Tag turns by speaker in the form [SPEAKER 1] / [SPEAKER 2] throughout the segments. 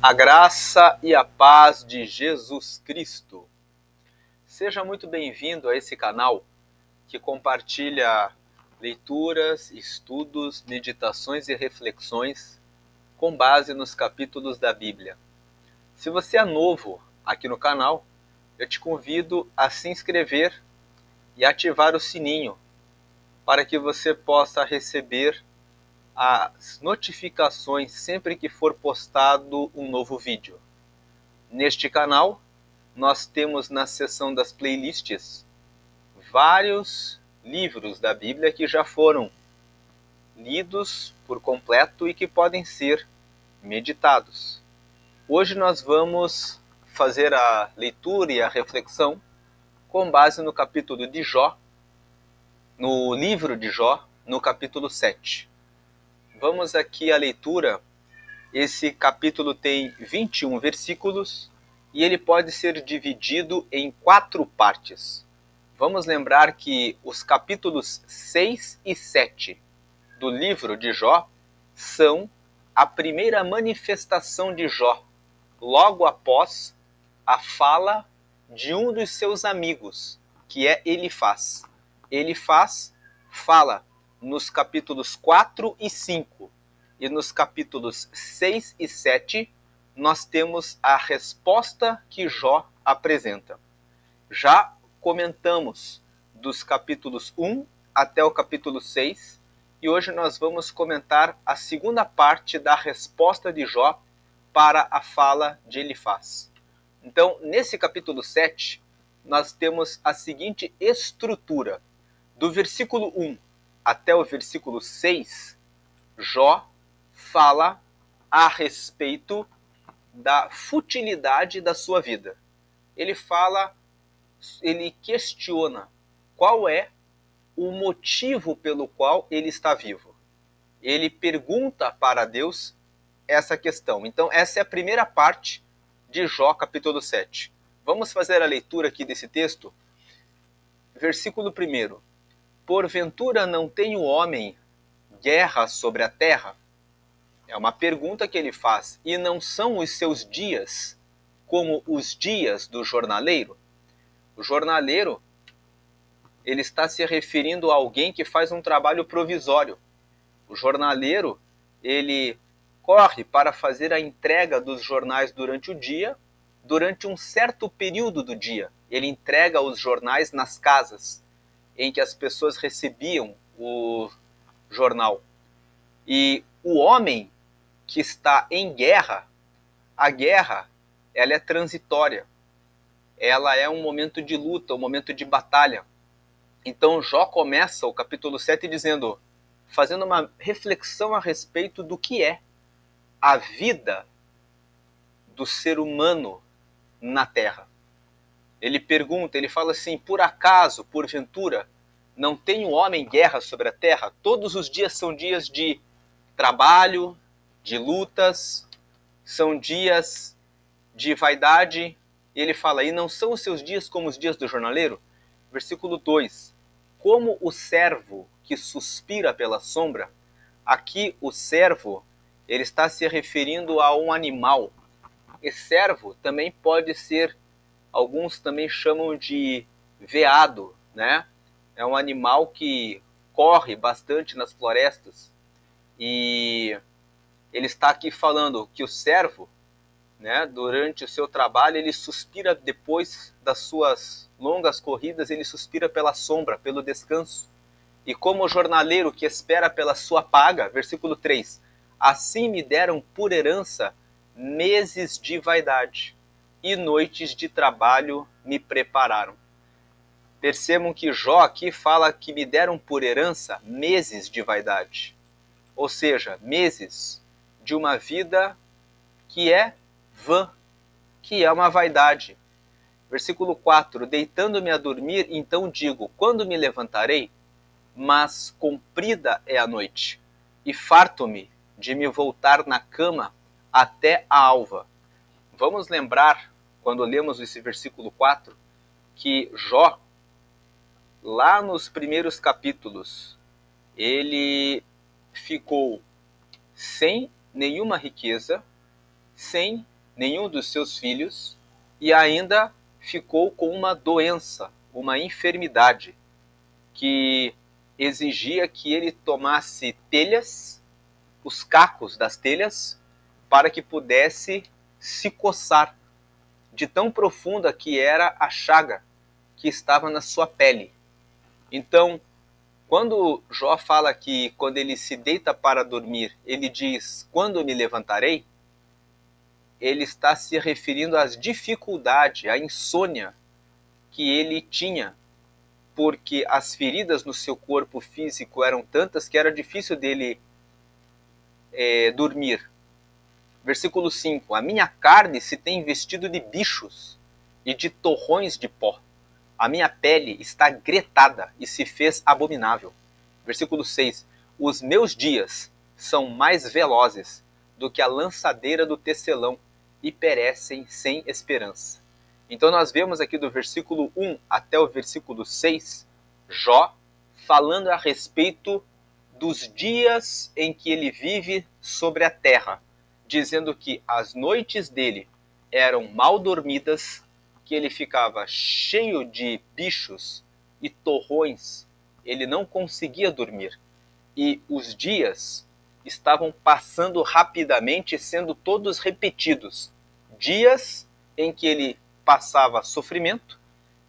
[SPEAKER 1] A graça e a paz de Jesus Cristo. Seja muito bem-vindo a esse canal que compartilha leituras, estudos, meditações e reflexões com base nos capítulos da Bíblia. Se você é novo aqui no canal, eu te convido a se inscrever e ativar o sininho para que você possa receber as notificações sempre que for postado um novo vídeo. Neste canal, nós temos na seção das playlists vários livros da Bíblia que já foram lidos por completo e que podem ser meditados. Hoje nós vamos fazer a leitura e a reflexão com base no capítulo de Jó, no livro de Jó, no capítulo 7. Vamos aqui à leitura. Esse capítulo tem 21 versículos e ele pode ser dividido em 4 partes. Vamos lembrar que os capítulos 6 e 7 do livro de Jó são a primeira manifestação de Jó, logo após a fala de um dos seus amigos, que é Elifaz. Elifaz fala nos capítulos 4 e 5. E nos capítulos 6 e 7, nós temos a resposta que Jó apresenta. Já comentamos dos capítulos 1 até o capítulo 6, e hoje nós vamos comentar a segunda parte da resposta de Jó para a fala de Elifaz. Então, nesse capítulo 7, nós temos a seguinte estrutura. Do versículo 1 até o versículo 6, Jó fala a respeito da futilidade da sua vida. Ele questiona qual é o motivo pelo qual ele está vivo. Ele pergunta para Deus essa questão. Então, essa é a primeira parte de Jó, capítulo 7. Vamos fazer a leitura aqui desse texto? Versículo 1. Porventura não tem o homem guerra sobre a terra? É uma pergunta que ele faz. E não são os seus dias como os dias do jornaleiro? O jornaleiro, ele está se referindo a alguém que faz um trabalho provisório. O jornaleiro, ele corre para fazer a entrega dos jornais durante o dia, durante um certo período do dia. Ele entrega os jornais nas casas em que as pessoas recebiam o jornal. E o homem que está em guerra, a guerra, ela é transitória. Ela é um momento de luta, um momento de batalha. Então Jó começa o capítulo 7 dizendo, fazendo uma reflexão a respeito do que é a vida do ser humano na terra. Ele pergunta, ele fala assim, por acaso, porventura, não tem o homem guerra sobre a terra? Todos os dias são dias de trabalho, de lutas, são dias de vaidade. E ele fala, e não são os seus dias como os dias do jornaleiro? Versículo 2, como o servo que suspira pela sombra. Aqui o servo, ele está se referindo a um animal. E servo também pode ser, alguns também chamam de veado, né? É um animal que corre bastante nas florestas. E ele está aqui falando que o servo, né, durante o seu trabalho, ele suspira depois das suas longas corridas, ele suspira pela sombra, pelo descanso. E como o jornaleiro que espera pela sua paga, versículo 3, assim me deram por herança meses de vaidade, e noites de trabalho me prepararam. Percebam que Jó aqui fala que me deram por herança meses de vaidade. Ou seja, meses de uma vida que é vã, que é uma vaidade. Versículo 4, deitando-me a dormir, então digo, quando me levantarei? Mas comprida é a noite, e farto-me de me voltar na cama até a alva. Vamos lembrar, quando lemos esse versículo 4, que Jó, lá nos primeiros capítulos, ele ficou sem nenhuma riqueza, sem nenhum dos seus filhos e ainda ficou com uma doença, uma enfermidade, que exigia que ele tomasse telhas, os cacos das telhas, para que pudesse se coçar, de tão profunda que era a chaga que estava na sua pele. Então, quando Jó fala que quando ele se deita para dormir, ele diz, quando me levantarei, ele está se referindo às dificuldades, à insônia que ele tinha, porque as feridas no seu corpo físico eram tantas que era difícil dele dormir. Versículo 5, a minha carne se tem vestido de bichos e de torrões de pó. A minha pele está gretada e se fez abominável. Versículo 6, os meus dias são mais velozes do que a lançadeira do tecelão e perecem sem esperança. Então nós vemos aqui do versículo 1 até o versículo 6, Jó falando a respeito dos dias em que ele vive sobre a terra, dizendo que as noites dele eram mal dormidas, que ele ficava cheio de bichos e torrões, ele não conseguia dormir. E os dias estavam passando rapidamente, sendo todos repetidos. Dias em que ele passava sofrimento,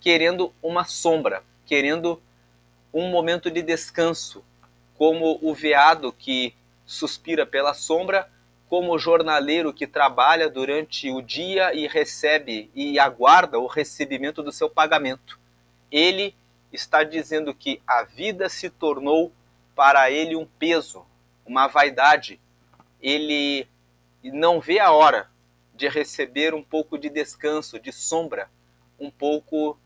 [SPEAKER 1] querendo uma sombra, querendo um momento de descanso, como o veado que suspira pela sombra, como o jornaleiro que trabalha durante o dia e recebe e aguarda o recebimento do seu pagamento. Ele está dizendo que a vida se tornou para ele um peso, uma vaidade. Ele não vê a hora de receber um pouco de descanso, de sombra, um pouco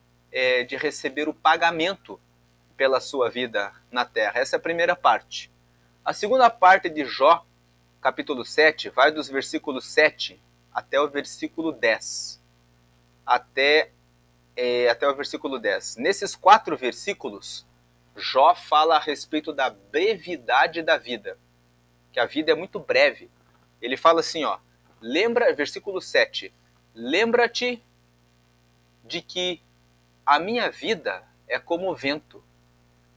[SPEAKER 1] de receber o pagamento pela sua vida na terra. Essa é a primeira parte. A segunda parte de Jó, capítulo 7, vai dos versículos 7 até o versículo 10. Até o versículo 10. Nesses 4 versículos, Jó fala a respeito da brevidade da vida, que a vida é muito breve. Ele fala assim, ó, versículo 7, lembra-te de que a minha vida é como o vento,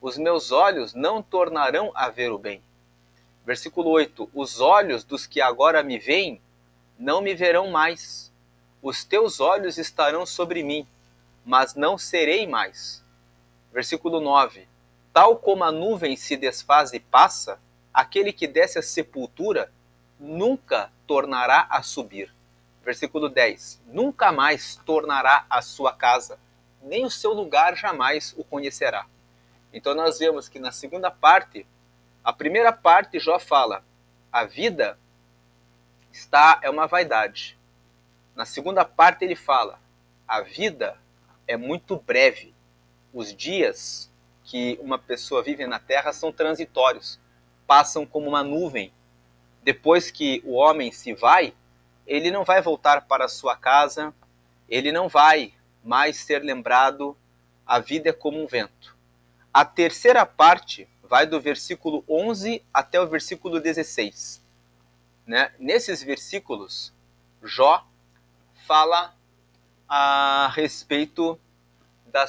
[SPEAKER 1] os meus olhos não tornarão a ver o bem. Versículo 8, os olhos dos que agora me veem não me verão mais, os teus olhos estarão sobre mim, mas não serei mais. Versículo 9, tal como a nuvem se desfaz e passa, aquele que desce à sepultura nunca tornará a subir. Versículo 10, nunca mais tornará à sua casa, nem o seu lugar jamais o conhecerá. Então nós vemos que na segunda parte, a primeira parte Jó fala, a vida é uma vaidade. Na segunda parte ele fala, a vida é muito breve. Os dias que uma pessoa vive na terra são transitórios, passam como uma nuvem. Depois que o homem se vai, ele não vai voltar para a sua casa, ele não vai mais ser lembrado, a vida é como um vento. A terceira parte vai do versículo 11 até o versículo 16. Nesses versículos, Jó fala a respeito da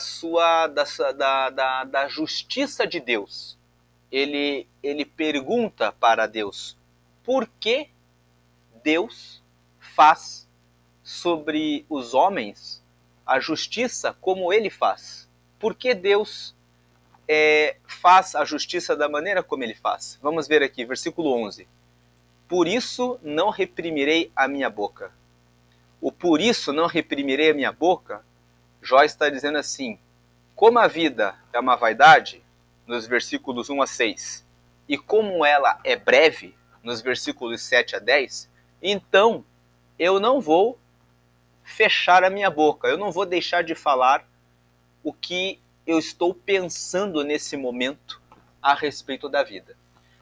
[SPEAKER 1] justiça de Deus. Ele pergunta para Deus, por que Deus faz sobre os homens a justiça como ele faz? Por que Deus faz a justiça da maneira como ele faz? Vamos ver aqui, versículo 11. Por isso não reprimirei a minha boca. O por isso não reprimirei a minha boca, Jó está dizendo assim, como a vida é uma vaidade, nos versículos 1 a 6, e como ela é breve, nos versículos 7 a 10, então eu não vou fechar a minha boca, eu não vou deixar de falar o que eu estou pensando nesse momento a respeito da vida.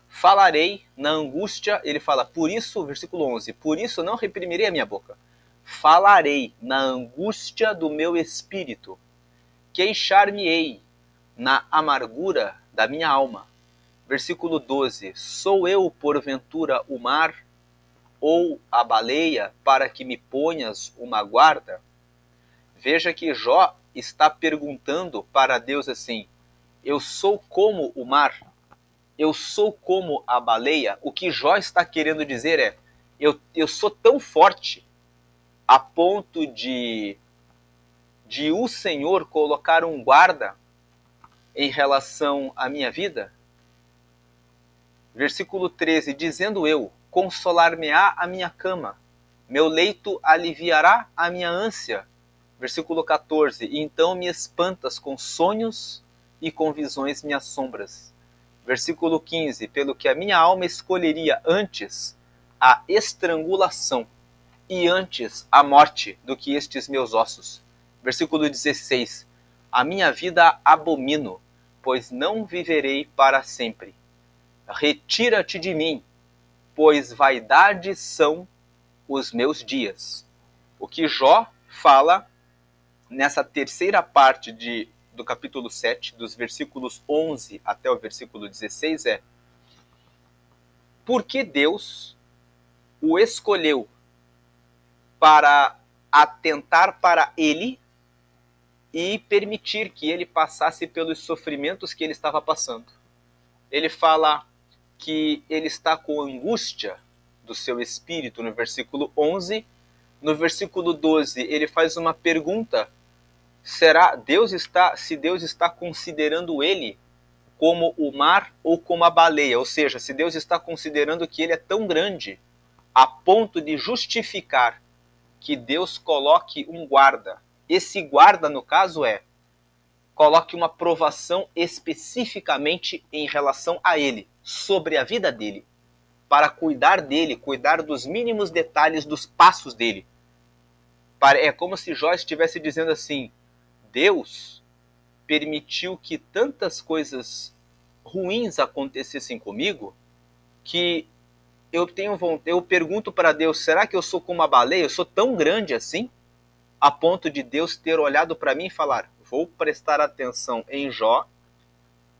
[SPEAKER 1] Falarei na angústia, ele fala, por isso, versículo 11, por isso não reprimirei a minha boca. Falarei na angústia do meu espírito, queixar-me-ei na amargura da minha alma. Versículo 12, sou eu, porventura, o mar, ou a baleia para que me ponhas uma guarda? Veja que Jó está perguntando para Deus assim: eu sou como o mar? Eu sou como a baleia? O que Jó está querendo dizer é: eu sou tão forte a ponto de o Senhor colocar um guarda em relação à minha vida? Versículo 13: dizendo eu, consolar-me-á a minha cama, meu leito aliviará a minha ânsia. Versículo 14: então me espantas com sonhos e com visões minhas sombras. Versículo 15: pelo que a minha alma escolheria antes a estrangulação e antes a morte do que estes meus ossos. Versículo 16: a minha vida abomino, pois não viverei para sempre. Retira-te de mim, pois vaidade são os meus dias. O que Jó fala nessa terceira parte do capítulo 7, dos versículos 11 até o versículo 16 é: por que Deus o escolheu para atentar para ele e permitir que ele passasse pelos sofrimentos que ele estava passando? Ele fala que ele está com angústia do seu espírito no versículo 11. No versículo 12, ele faz uma pergunta: se Deus está considerando ele como o mar ou como a baleia? Ou seja, se Deus está considerando que ele é tão grande a ponto de justificar que Deus coloque um guarda. Esse guarda, no caso, coloque uma provação especificamente em relação a ele, sobre a vida dele, para cuidar dele, cuidar dos mínimos detalhes dos passos dele. É como se Jó estivesse dizendo assim: Deus permitiu que tantas coisas ruins acontecessem comigo que eu pergunto para Deus: será que eu sou como uma baleia? Eu sou tão grande assim? A ponto de Deus ter olhado para mim e falar: vou prestar atenção em Jó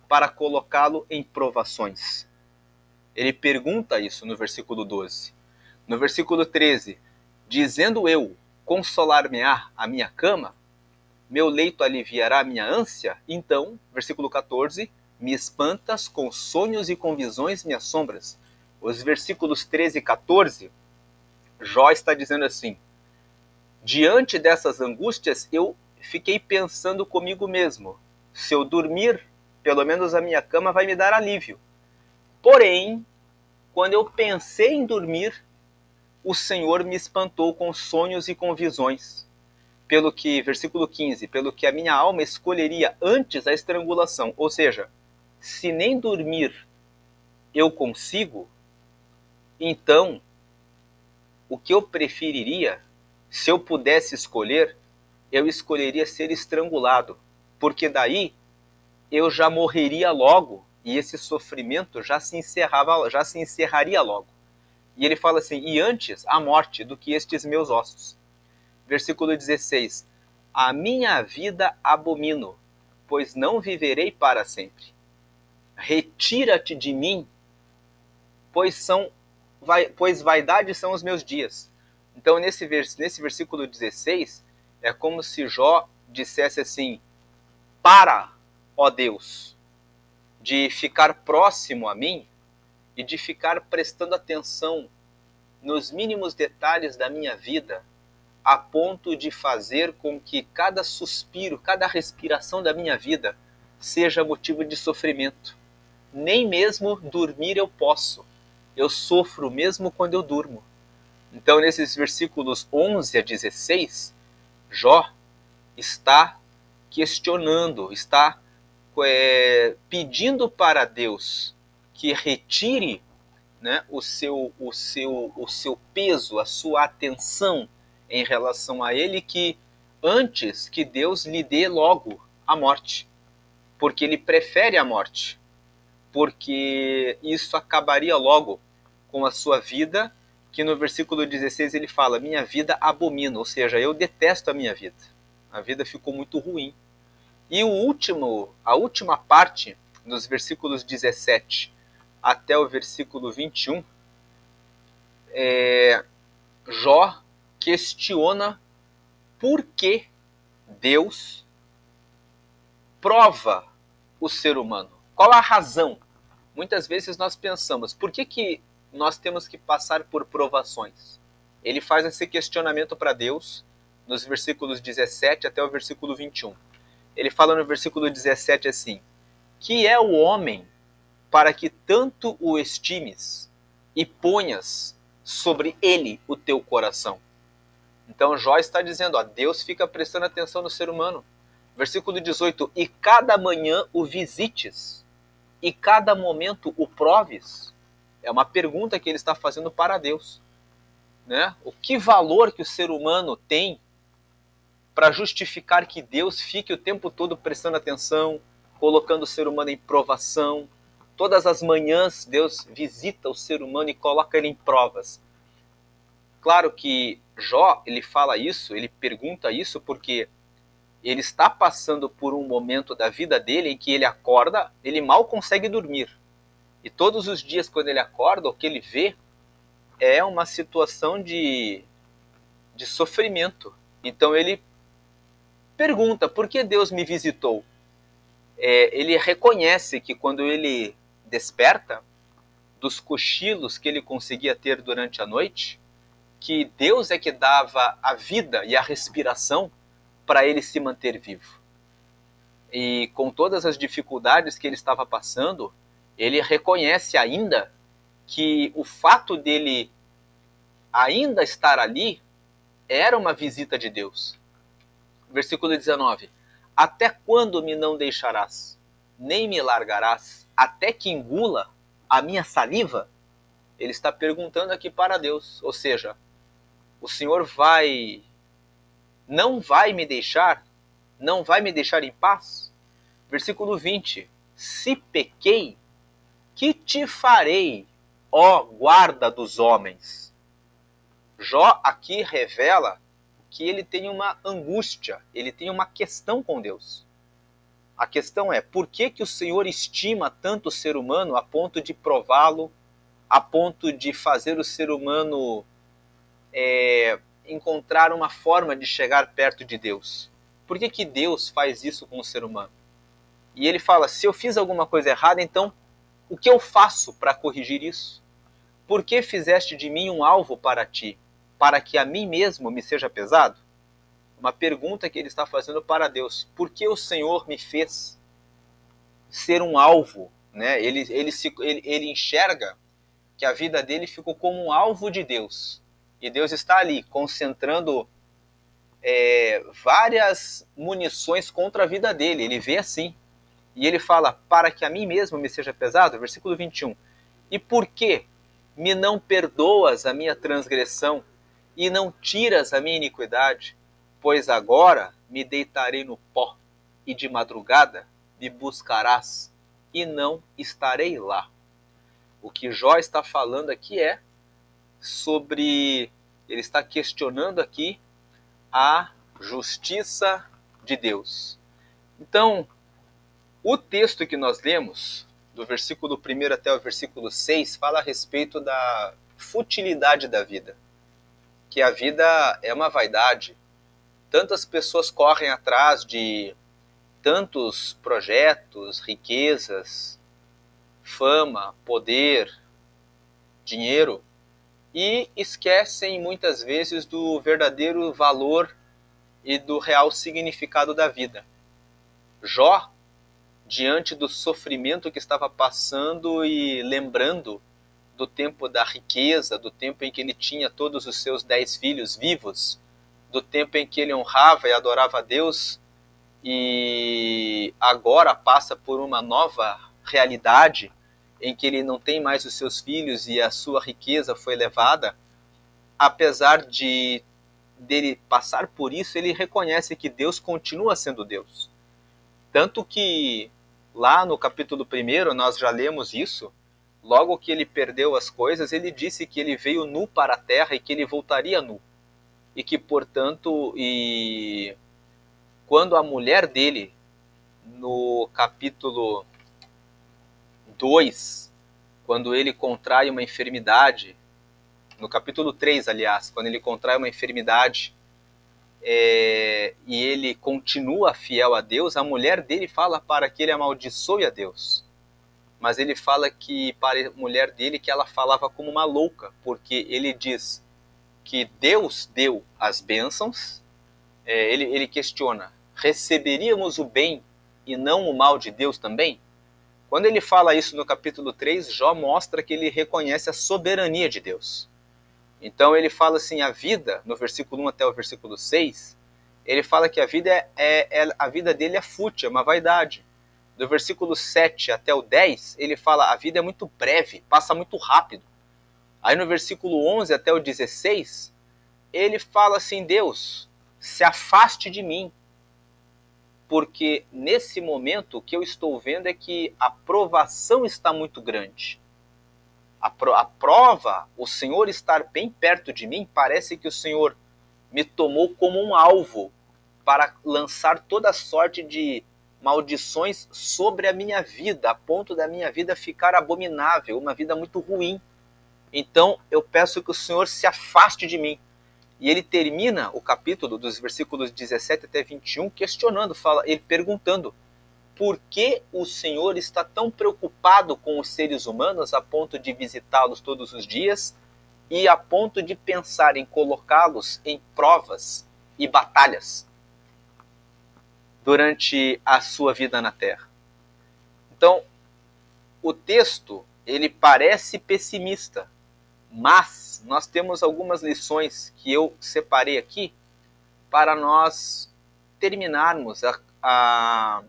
[SPEAKER 1] para colocá-lo em provações. Ele pergunta isso no versículo 12. No versículo 13: dizendo eu, consolar-me-á a minha cama, meu leito aliviará a minha ânsia? Então, versículo 14: me espantas com sonhos e com visões minhas sombras. Os versículos 13 e 14, Jó está dizendo assim: diante dessas angústias, eu fiquei pensando comigo mesmo: se eu dormir, pelo menos a minha cama vai me dar alívio. Porém, quando eu pensei em dormir, o Senhor me espantou com sonhos e com visões. Pelo que, versículo 15, pelo que a minha alma escolheria antes a estrangulação. Ou seja, se nem dormir eu consigo, então o que eu preferiria, se eu pudesse escolher, eu escolheria ser estrangulado, porque daí eu já morreria logo e esse sofrimento já se encerraria logo. E ele fala assim: e antes a morte do que estes meus ossos. Versículo 16: a minha vida abomino, pois não viverei para sempre. Retira-te de mim, pois vaidade são os meus dias. Então, nesse versículo 16, é como se Jó dissesse assim: para, ó Deus, de ficar próximo a mim e de ficar prestando atenção nos mínimos detalhes da minha vida, a ponto de fazer com que cada suspiro, cada respiração da minha vida seja motivo de sofrimento. Nem mesmo dormir eu posso. Eu sofro mesmo quando eu durmo. Então, nesses versículos 11 a 16, Jó está questionando, está pedindo para Deus que retire, né, o seu peso, a sua atenção em relação a ele, que antes que Deus lhe dê logo a morte, porque ele prefere a morte, porque isso acabaria logo com a sua vida, que no versículo 16 ele fala: minha vida abomino, ou seja, eu detesto a minha vida. A vida ficou muito ruim. E a última parte, nos versículos 17 até o versículo 21, Jó questiona por que Deus prova o ser humano. Qual a razão? Muitas vezes nós pensamos, por que nós temos que passar por provações? Ele faz esse questionamento para Deus nos versículos 17 até o versículo 21. Ele fala no versículo 17 assim: que é o homem para que tanto o estimes e ponhas sobre ele o teu coração. Então Jó está dizendo, Deus fica prestando atenção no ser humano. Versículo 18, e cada manhã o visites, e cada momento o proves. É uma pergunta que ele está fazendo para Deus. Né? O que valor que o ser humano tem para justificar que Deus fique o tempo todo prestando atenção, colocando o ser humano em provação. Todas as manhãs Deus visita o ser humano e coloca ele em provas. Claro que Jó, ele fala isso, ele pergunta isso porque ele está passando por um momento da vida dele em que ele acorda, ele mal consegue dormir. E todos os dias quando ele acorda, o que ele vê é uma situação de sofrimento. Então ele pergunta, por que Deus me visitou? Ele reconhece que quando ele desperta dos cochilos que ele conseguia ter durante a noite, que Deus é que dava a vida e a respiração para ele se manter vivo. E com todas as dificuldades que ele estava passando, ele reconhece ainda que o fato dele ainda estar ali era uma visita de Deus. Versículo 19. Até quando me não deixarás, nem me largarás, até que engula a minha saliva? Ele está perguntando aqui para Deus. Ou seja, o Senhor não vai me deixar? Não vai me deixar em paz? Versículo 20. Se pequei, que te farei, ó guarda dos homens? Jó aqui revela que ele tem uma angústia, ele tem uma questão com Deus. A questão é, por que o Senhor estima tanto o ser humano a ponto de prová-lo, a ponto de fazer o ser humano encontrar uma forma de chegar perto de Deus? Por que Deus faz isso com o ser humano? E ele fala, se eu fiz alguma coisa errada, então o que eu faço para corrigir isso? Por que fizeste de mim um alvo para ti? Para que a mim mesmo me seja pesado? Uma pergunta que ele está fazendo para Deus. Por que o Senhor me fez ser um alvo? Né? Ele enxerga que a vida dele ficou como um alvo de Deus. E Deus está ali, concentrando várias munições contra a vida dele. Ele vê assim. E ele fala, para que a mim mesmo me seja pesado, versículo 21. E por que me não perdoas a minha transgressão e não tiras a minha iniquidade? Pois agora me deitarei no pó e de madrugada me buscarás e não estarei lá. O que Jó está falando aqui é sobre, ele está questionando aqui a justiça de Deus. Então, o texto que nós lemos, do versículo 1 até o versículo 6, fala a respeito da futilidade da vida. Que a vida é uma vaidade. Tantas pessoas correm atrás de tantos projetos, riquezas, fama, poder, dinheiro, e esquecem muitas vezes do verdadeiro valor e do real significado da vida. Jó, diante do sofrimento que estava passando e lembrando do tempo da riqueza, do tempo em que ele tinha todos os seus 10 filhos vivos, do tempo em que ele honrava e adorava a Deus, e agora passa por uma nova realidade em que ele não tem mais os seus filhos e a sua riqueza foi levada, apesar dele passar por isso, ele reconhece que Deus continua sendo Deus. Tanto que lá no capítulo 1 nós já lemos isso, logo que ele perdeu as coisas, ele disse que ele veio nu para a terra e que ele voltaria nu. E que, portanto, quando a mulher dele, no capítulo 2, quando ele contrai uma enfermidade no capítulo 3, aliás, quando ele contrai uma enfermidade e ele continua fiel a Deus, a mulher dele fala para que ele amaldiçoe a Deus. Mas ele fala que para a mulher dele que ela falava como uma louca, porque ele diz que Deus deu as bênçãos, ele questiona, receberíamos o bem e não o mal de Deus também? Quando ele fala isso no capítulo 3, Jó mostra que ele reconhece a soberania de Deus. Então ele fala assim, a vida, no versículo 1 até o versículo 6, ele fala que a vida, a vida dele é fútil, é uma vaidade. Do versículo 7 até o 10, ele fala, a vida é muito breve, passa muito rápido. Aí no versículo 11 até o 16, ele fala assim, Deus, se afaste de mim, porque nesse momento o que eu estou vendo é que a provação está muito grande. A prova, o Senhor estar bem perto de mim, parece que o Senhor me tomou como um alvo para lançar toda sorte de maldições sobre a minha vida, a ponto da minha vida ficar abominável, uma vida muito ruim. Então eu peço que o Senhor se afaste de mim. E ele termina o capítulo dos versículos 17 até 21 questionando, ele perguntando: por que o Senhor está tão preocupado com os seres humanos a ponto de visitá-los todos os dias e a ponto de pensar em colocá-los em provas e batalhas durante a sua vida na Terra? Então, o texto, ele parece pessimista, mas nós temos algumas lições que eu separei aqui para nós terminarmos a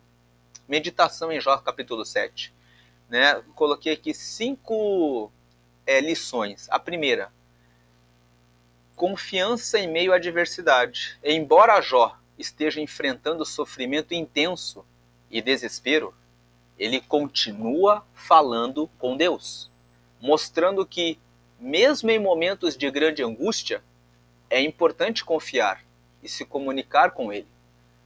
[SPEAKER 1] meditação em Jó capítulo 7. Né? Coloquei aqui 5 lições. A primeira, confiança em meio à adversidade. Embora Jó esteja enfrentando sofrimento intenso e desespero, ele continua falando com Deus, mostrando que, mesmo em momentos de grande angústia, é importante confiar e se comunicar com Ele.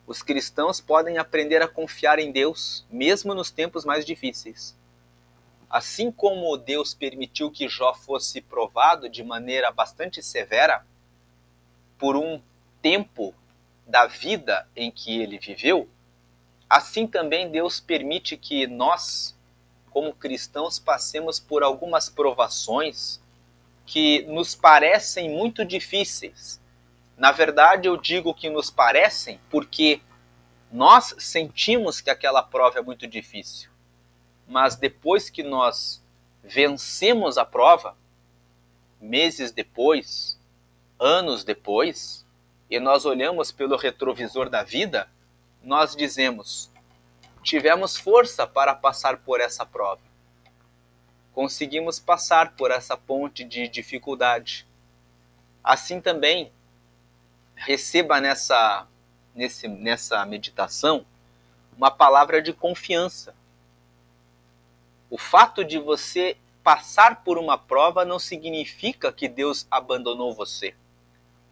[SPEAKER 1] Os cristãos podem aprender a confiar em Deus, mesmo nos tempos mais difíceis. Assim como Deus permitiu que Jó fosse provado de maneira bastante severa por um tempo da vida em que ele viveu, assim também Deus permite que nós, como cristãos, passemos por algumas provações que nos parecem muito difíceis. Na verdade, eu digo que nos parecem porque nós sentimos que aquela prova é muito difícil. Mas depois que nós vencemos a prova, meses depois, anos depois, e nós olhamos pelo retrovisor da vida, nós dizemos: tivemos força para passar por essa prova. Conseguimos passar por essa ponte de dificuldade. Assim também, receba nessa meditação uma palavra de confiança. O fato de você passar por uma prova não significa que Deus abandonou você,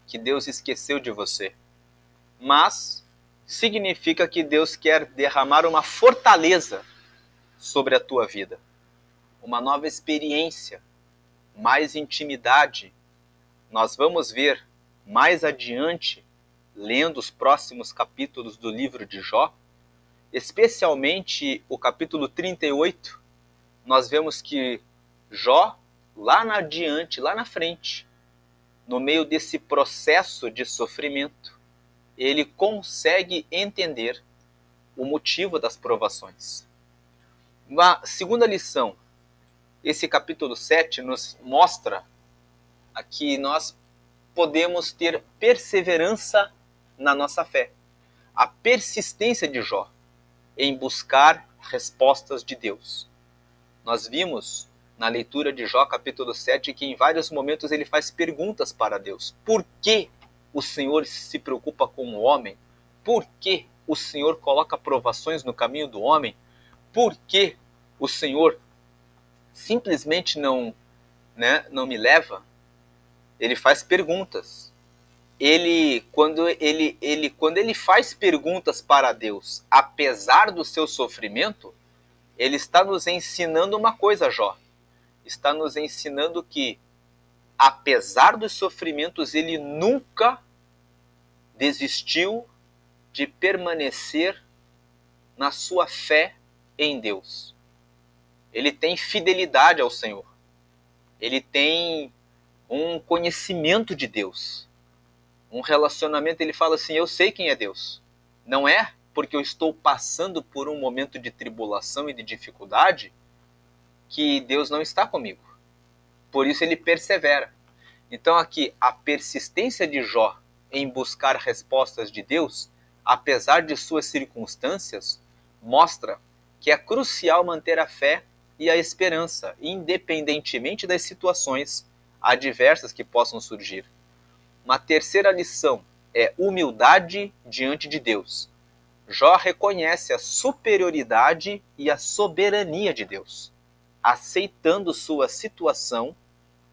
[SPEAKER 1] que Deus esqueceu de você, mas significa que Deus quer derramar uma fortaleza sobre a tua vida, uma nova experiência, mais intimidade. Nós vamos ver mais adiante, lendo os próximos capítulos do livro de Jó, especialmente o capítulo 38, nós vemos que Jó, lá adiante, lá na frente, no meio desse processo de sofrimento, ele consegue entender o motivo das provações. Uma segunda lição, esse capítulo 7 nos mostra que nós podemos ter perseverança na nossa fé. A persistência de Jó em buscar respostas de Deus. Nós vimos na leitura de Jó capítulo 7 que em vários momentos ele faz perguntas para Deus. Por que o Senhor se preocupa com o homem? Por que o Senhor coloca provações no caminho do homem? Por que o Senhor simplesmente não me leva? Ele faz perguntas. Quando ele faz perguntas para Deus, apesar do seu sofrimento, ele está nos ensinando uma coisa, Jó. Está nos ensinando que apesar dos sofrimentos, ele nunca desistiu de permanecer na sua fé em Deus. Ele tem fidelidade ao Senhor. Ele tem um conhecimento de Deus. Um relacionamento, ele fala assim, eu sei quem é Deus. Não é porque eu estou passando por um momento de tribulação e de dificuldade que Deus não está comigo. Por isso ele persevera. Então aqui, a persistência de Jó em buscar respostas de Deus, apesar de suas circunstâncias, mostra que é crucial manter a fé e a esperança, independentemente das situações adversas que possam surgir. Uma terceira lição é humildade diante de Deus. Jó reconhece a superioridade e a soberania de Deus, aceitando sua situação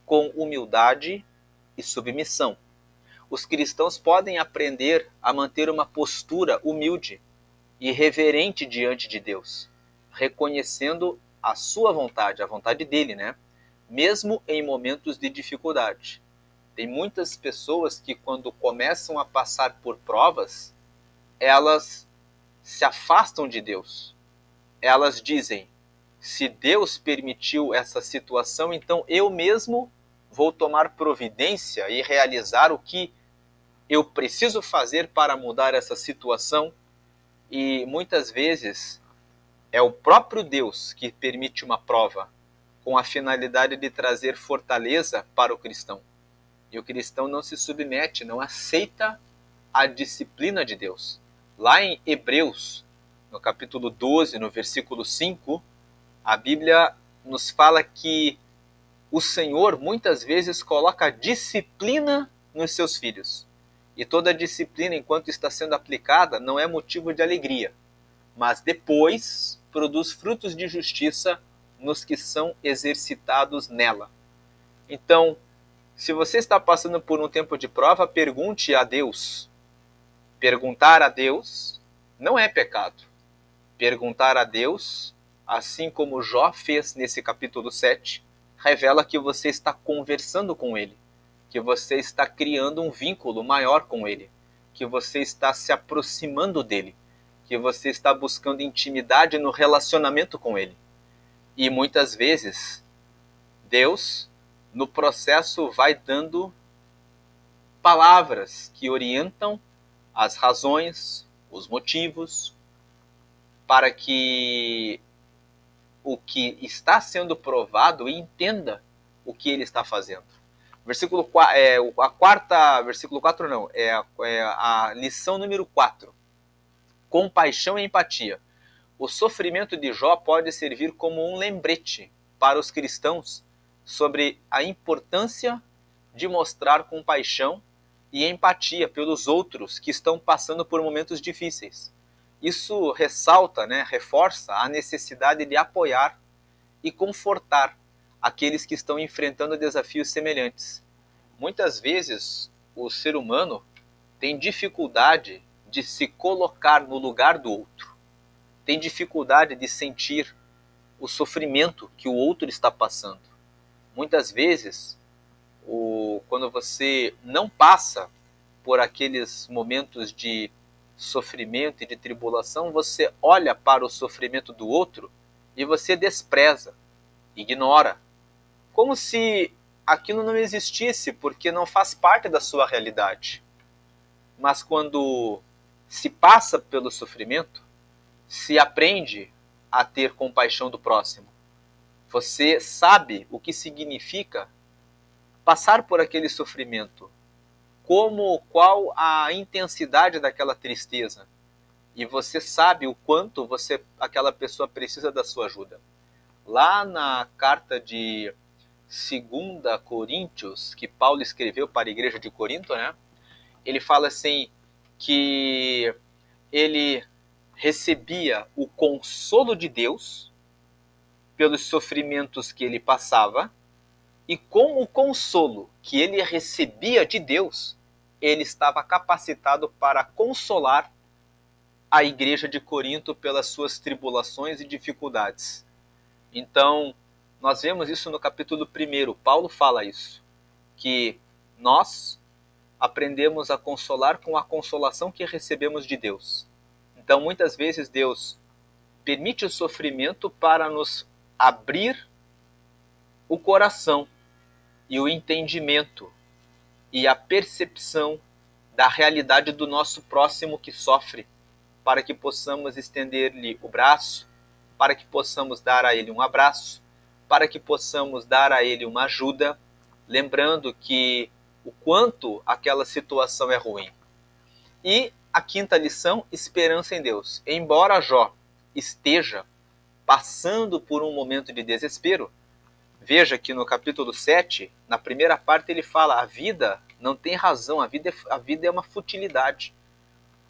[SPEAKER 1] com humildade e submissão. Os cristãos podem aprender a manter uma postura humilde e reverente diante de Deus, reconhecendo a sua vontade, a vontade dele, né? Mesmo em momentos de dificuldade. Tem muitas pessoas que, quando começam a passar por provas, elas se afastam de Deus. Elas dizem, se Deus permitiu essa situação, então eu mesmo vou tomar providência e realizar o que eu preciso fazer para mudar essa situação. E muitas vezes é o próprio Deus que permite uma prova com a finalidade de trazer fortaleza para o cristão. E o cristão não se submete, não aceita a disciplina de Deus. Lá em Hebreus, no capítulo 12, no versículo 5, a Bíblia nos fala que o Senhor muitas vezes coloca disciplina nos seus filhos. E toda disciplina, enquanto está sendo aplicada, não é motivo de alegria, mas depois produz frutos de justiça nos que são exercitados nela. Então, se você está passando por um tempo de prova, pergunte a Deus. Perguntar a Deus não é pecado. Perguntar a Deus, assim como Jó fez nesse capítulo 7, revela que você está conversando com Ele, que você está criando um vínculo maior com Ele, que você está se aproximando dEle, que você está buscando intimidade no relacionamento com Ele. E muitas vezes, Deus, no processo, vai dando palavras que orientam as razões, os motivos, para que o que está sendo provado entenda o que ele está fazendo. Versículo 4, versículo 4 não, a lição número 4. Compaixão e empatia. O sofrimento de Jó pode servir como um lembrete para os cristãos sobre a importância de mostrar compaixão e empatia pelos outros que estão passando por momentos difíceis. Isso ressalta, reforça a necessidade de apoiar e confortar aqueles que estão enfrentando desafios semelhantes. Muitas vezes o ser humano tem dificuldade de se colocar no lugar do outro, tem dificuldade de sentir o sofrimento que o outro está passando. Muitas vezes, quando você não passa por aqueles momentos de sofrimento e de tribulação, você olha para o sofrimento do outro e você despreza, ignora, como se aquilo não existisse, porque não faz parte da sua realidade. Mas quando se passa pelo sofrimento, se aprende a ter compaixão do próximo. Você sabe o que significa passar por aquele sofrimento, qual a intensidade daquela tristeza, e você sabe o quanto aquela pessoa precisa da sua ajuda. Lá na carta de 2 Coríntios, que Paulo escreveu para a igreja de Corinto, ele fala assim, que ele recebia o consolo de Deus pelos sofrimentos que ele passava, e com o consolo que ele recebia de Deus, ele estava capacitado para consolar a igreja de Corinto pelas suas tribulações e dificuldades. Então, nós vemos isso no capítulo 1, Paulo fala isso, que nós aprendemos a consolar com a consolação que recebemos de Deus. Então, muitas vezes, Deus permite o sofrimento para nos abrir o coração e o entendimento e a percepção da realidade do nosso próximo que sofre, para que possamos estender-lhe o braço, para que possamos dar a ele um abraço, para que possamos dar a ele uma ajuda, lembrando que o quanto aquela situação é ruim. E a quinta lição, esperança em Deus. Embora Jó esteja passando por um momento de desespero, veja que no capítulo 7, na primeira parte, ele fala: a vida não tem razão, a vida é uma futilidade,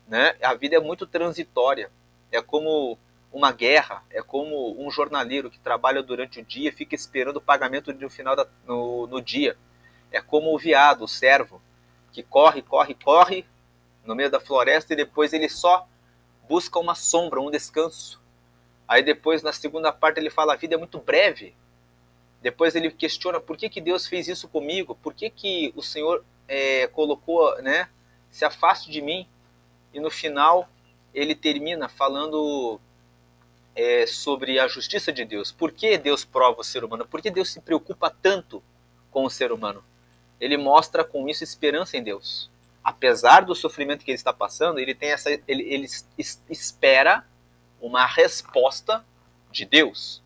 [SPEAKER 1] né? A vida é muito transitória, é como uma guerra, é como um jornaleiro que trabalha durante o dia e fica esperando o pagamento no final no dia. É como o veado, o servo, que corre no meio da floresta e depois ele só busca uma sombra, um descanso. Aí depois, na segunda parte, ele fala: a vida é muito breve. Depois ele questiona: por que Deus fez isso comigo? Por que o Senhor colocou, né? Se afaste de mim. E no final ele termina falando sobre a justiça de Deus. Por que Deus prova o ser humano? Por que Deus se preocupa tanto com o ser humano? Ele mostra com isso esperança em Deus. Apesar do sofrimento que ele está passando, ele espera uma resposta de Deus.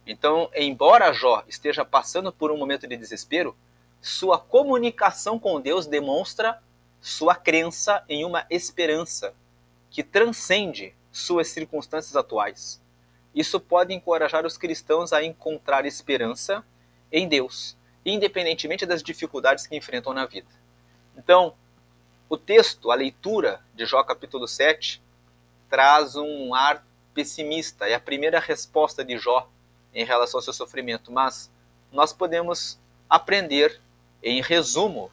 [SPEAKER 1] Então, embora Jó esteja passando por um momento de desespero, sua comunicação com Deus demonstra sua crença em uma esperança que transcende suas circunstâncias atuais. Isso pode encorajar os cristãos a encontrar esperança em Deus, independentemente das dificuldades que enfrentam na vida. Então, o texto, a leitura de Jó capítulo 7, traz um ar pessimista. É a primeira resposta de Jó em relação ao seu sofrimento. Mas nós podemos aprender, em resumo,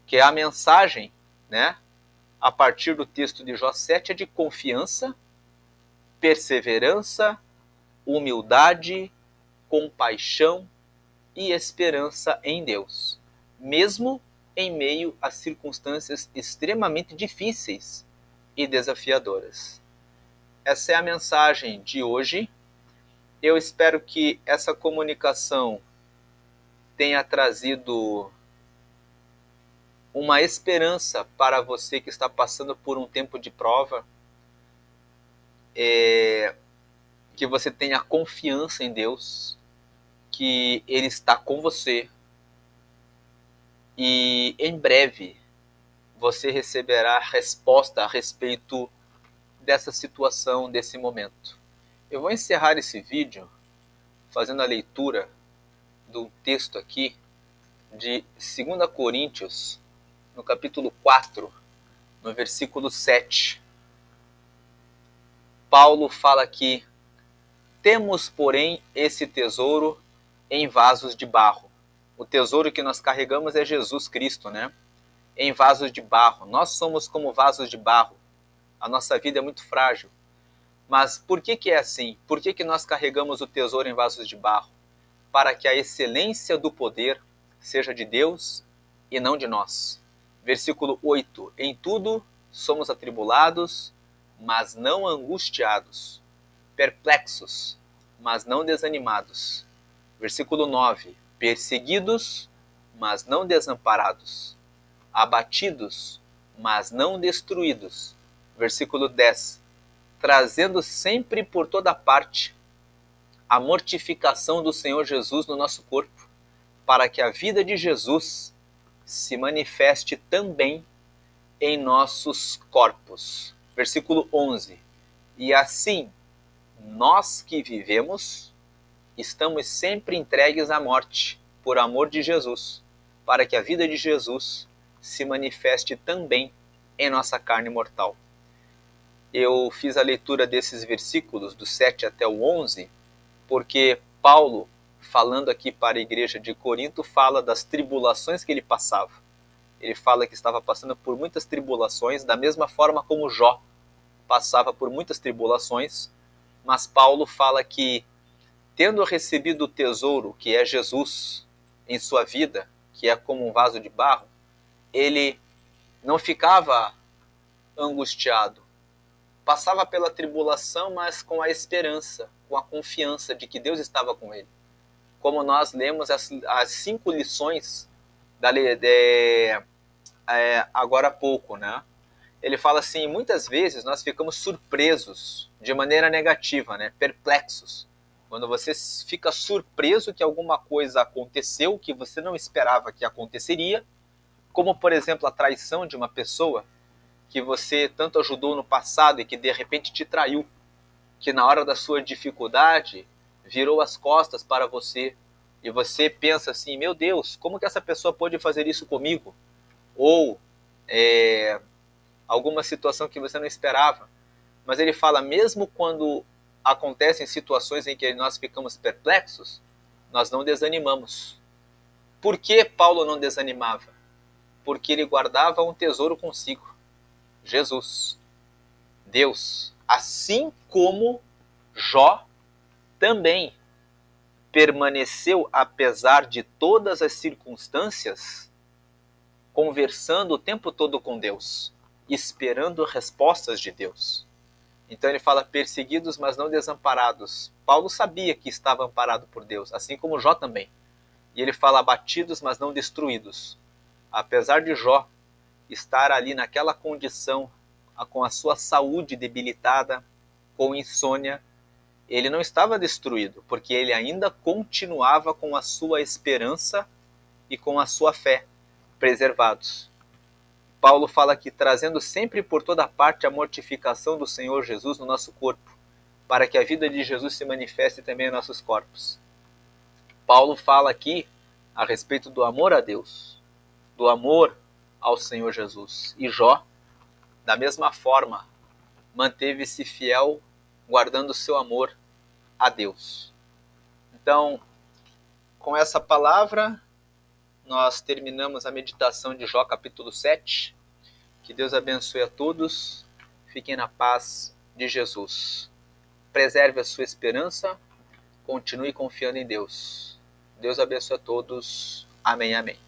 [SPEAKER 1] que a mensagem, né, a partir do texto de Jó 7 é de confiança, perseverança, humildade, compaixão e esperança em Deus, mesmo em meio a circunstâncias extremamente difíceis e desafiadoras. Essa é a mensagem de hoje. Eu espero que essa comunicação tenha trazido uma esperança para você que está passando por um tempo de prova, que você tenha confiança em Deus, que Ele está com você e em breve você receberá resposta a respeito dessa situação, desse momento. Eu vou encerrar esse vídeo fazendo a leitura do texto aqui de 2 Coríntios, no capítulo 4, no versículo 7. Paulo fala aqui: temos, porém, esse tesouro em vasos de barro. O tesouro que nós carregamos é Jesus Cristo, né? Em vasos de barro. Nós somos como vasos de barro. A nossa vida é muito frágil. Mas por que é assim? Por que nós carregamos o tesouro em vasos de barro? Para que a excelência do poder seja de Deus e não de nós. Versículo 8. Em tudo somos atribulados, mas não angustiados. Perplexos, mas não desanimados. Versículo 9. Perseguidos, mas não desamparados. Abatidos, mas não destruídos. Versículo 10. Trazendo sempre por toda parte a mortificação do Senhor Jesus no nosso corpo, para que a vida de Jesus se manifeste também em nossos corpos. Versículo 11. E assim, nós que vivemos, estamos sempre entregues à morte, por amor de Jesus, para que a vida de Jesus se manifeste também em nossa carne mortal. Eu fiz a leitura desses versículos, do 7 até o 11, porque Paulo, falando aqui para a igreja de Corinto, fala das tribulações que ele passava. Ele fala que estava passando por muitas tribulações, da mesma forma como Jó passava por muitas tribulações, mas Paulo fala que, tendo recebido o tesouro, que é Jesus, em sua vida, que é como um vaso de barro, ele não ficava angustiado. Passava pela tribulação, mas com a esperança, com a confiança de que Deus estava com ele. Como nós lemos as 5 lições agora há pouco, né? Ele fala assim, muitas vezes nós ficamos surpresos de maneira negativa, né? Perplexos. Quando você fica surpreso que alguma coisa aconteceu que você não esperava que aconteceria, como por exemplo a traição de uma pessoa que você tanto ajudou no passado e que de repente te traiu, que na hora da sua dificuldade virou as costas para você e você pensa assim, meu Deus, como que essa pessoa pode fazer isso comigo? Ou alguma situação que você não esperava. Mas ele fala, mesmo quando acontecem situações em que nós ficamos perplexos, nós não desanimamos. Por que Paulo não desanimava? Porque ele guardava um tesouro consigo, Jesus, Deus. Assim como Jó também permaneceu, apesar de todas as circunstâncias, conversando o tempo todo com Deus, esperando respostas de Deus. Então ele fala perseguidos, mas não desamparados. Paulo sabia que estava amparado por Deus, assim como Jó também. E ele fala abatidos, mas não destruídos. Apesar de Jó estar ali naquela condição, com a sua saúde debilitada, com insônia, ele não estava destruído, porque ele ainda continuava com a sua esperança e com a sua fé preservados. Paulo fala que trazendo sempre por toda parte a mortificação do Senhor Jesus no nosso corpo, para que a vida de Jesus se manifeste também em nossos corpos. Paulo fala aqui a respeito do amor a Deus, do amor ao Senhor Jesus. E Jó, da mesma forma, manteve-se fiel, guardando o seu amor a Deus. Então, com essa palavra, nós terminamos a meditação de Jó capítulo 7. Que Deus abençoe a todos. Fiquem na paz de Jesus. Preserve a sua esperança. Continue confiando em Deus. Deus abençoe a todos. Amém, amém.